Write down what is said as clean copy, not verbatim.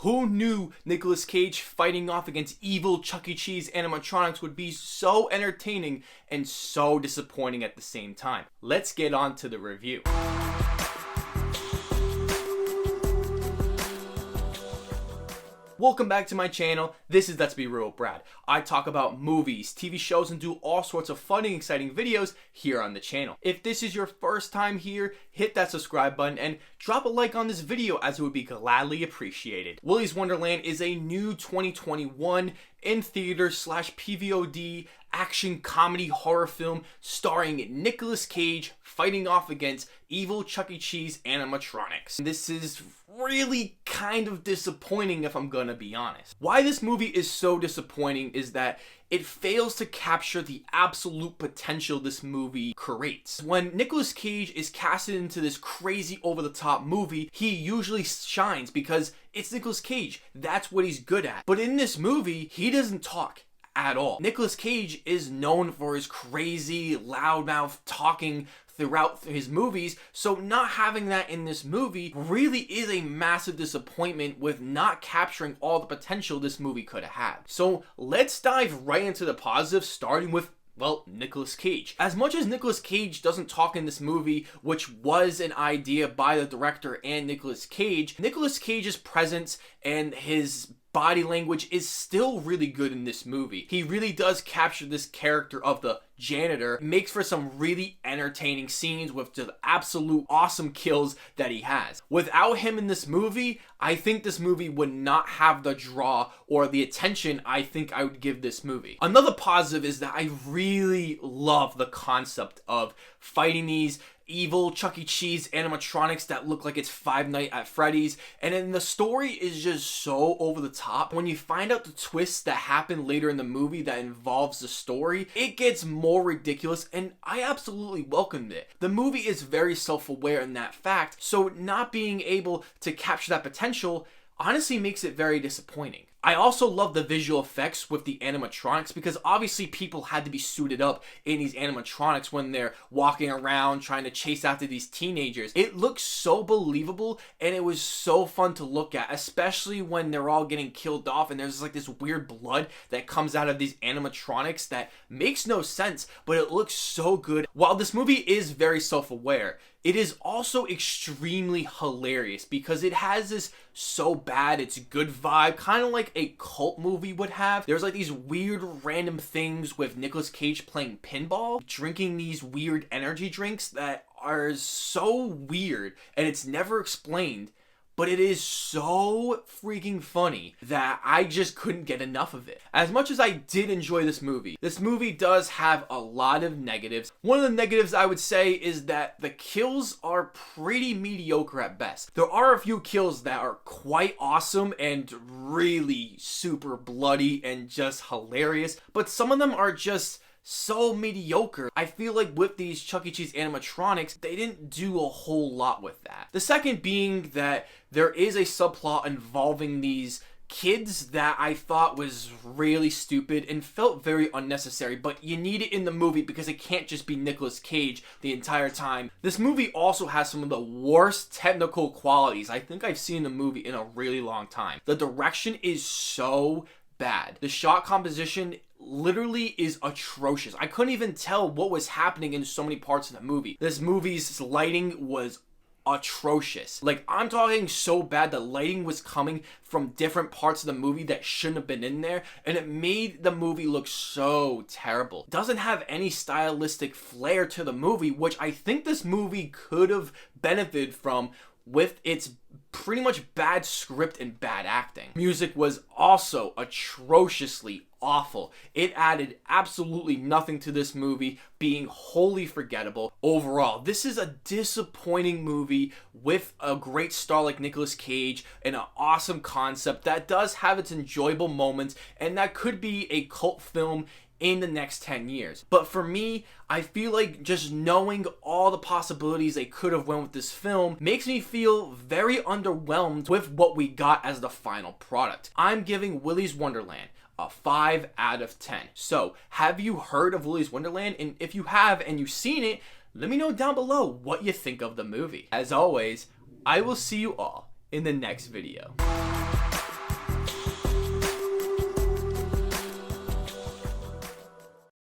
Who knew Nicolas Cage fighting off against evil Chuck E. Cheese animatronics would be so entertaining and so disappointing at the same time? Let's get on to the review. Welcome back to my channel. This is Let's Be Real with Brad. I talk about movies, TV shows, and do all sorts of fun and exciting videos here on the channel. If this is your first time here, hit that subscribe button and drop a like on this video as it would be gladly appreciated. Willy's Wonderland is a new 2021 in theater / PVOD action comedy horror film starring Nicolas Cage fighting off against evil Chuck E. Cheese animatronics. This is really kind of disappointing if I'm gonna be honest. Why this movie is so disappointing is that it fails to capture the absolute potential this movie creates. When Nicolas Cage is casted into this crazy over-the-top movie, he usually shines because it's Nicolas Cage. That's what he's good at. But in this movie, he doesn't talk at all. Nicolas Cage is known for his crazy, loudmouth talking throughout his movies, so not having that in this movie really is a massive disappointment with not capturing all the potential this movie could have had. So let's dive right into the positives, starting with, well, Nicolas Cage. As much as Nicolas Cage doesn't talk in this movie, which was an idea by the director and Nicolas Cage's presence and his body language is still really good in this movie. He really does capture this character of the janitor, makes for some really entertaining scenes with just absolute awesome kills that he has. Without him in this movie, I think this movie would not have the draw or the attention I think I would give this movie. Another positive is that I really love the concept of fighting these evil Chuck E. Cheese animatronics that look like it's Five Nights at Freddy's, and then the story is just so over the top. When you find out the twists that happen later in the movie that involves the story, it gets more ridiculous, and I absolutely welcomed it. The movie is very self-aware in that fact, so not being able to capture that potential honestly makes it very disappointing. I also love the visual effects with the animatronics because obviously people had to be suited up in these animatronics when they're walking around trying to chase after these teenagers. It looks so believable and it was so fun to look at, especially when they're all getting killed off and there's like this weird blood that comes out of these animatronics that makes no sense, but it looks so good. While this movie is very self-aware, it is also extremely hilarious because it has this so bad it's good vibe, kind of like a cult movie would have. There's like these weird random things with Nicolas Cage playing pinball, drinking these weird energy drinks that are so weird and it's never explained. But it is so freaking funny that I just couldn't get enough of it. As much as I did enjoy this movie does have a lot of negatives. One of the negatives I would say is that the kills are pretty mediocre at best. There are a few kills that are quite awesome and really super bloody and just hilarious, but some of them are just so mediocre. I feel like with these Chuck E. Cheese animatronics, they didn't do a whole lot with that. The second being that there is a subplot involving these kids that I thought was really stupid and felt very unnecessary, but you need it in the movie because it can't just be Nicolas Cage the entire time. This movie also has some of the worst technical qualities I think I've seen in a movie in a really long time. The direction is so bad. The shot composition literally is atrocious. I couldn't even tell what was happening in so many parts of the movie. This movie's lighting was atrocious. Like, I'm talking so bad the lighting was coming from different parts of the movie that shouldn't have been in there, and it made the movie look so terrible. It doesn't have any stylistic flair to the movie, which I think this movie could have benefited from with its pretty much bad script and bad acting. Music was also atrociously awful. It added absolutely nothing to this movie, being wholly forgettable. Overall, this is a disappointing movie with a great star like Nicolas Cage and an awesome concept that does have its enjoyable moments and that could be a cult film in the next 10 years. But for me, I feel like just knowing all the possibilities they could have went with this film makes me feel very underwhelmed with what we got as the final product. I'm giving Willy's Wonderland a 5 out of 10. So, have you heard of Willy's Wonderland? And if you have and you've seen it, let me know down below what you think of the movie. As always, I will see you all in the next video.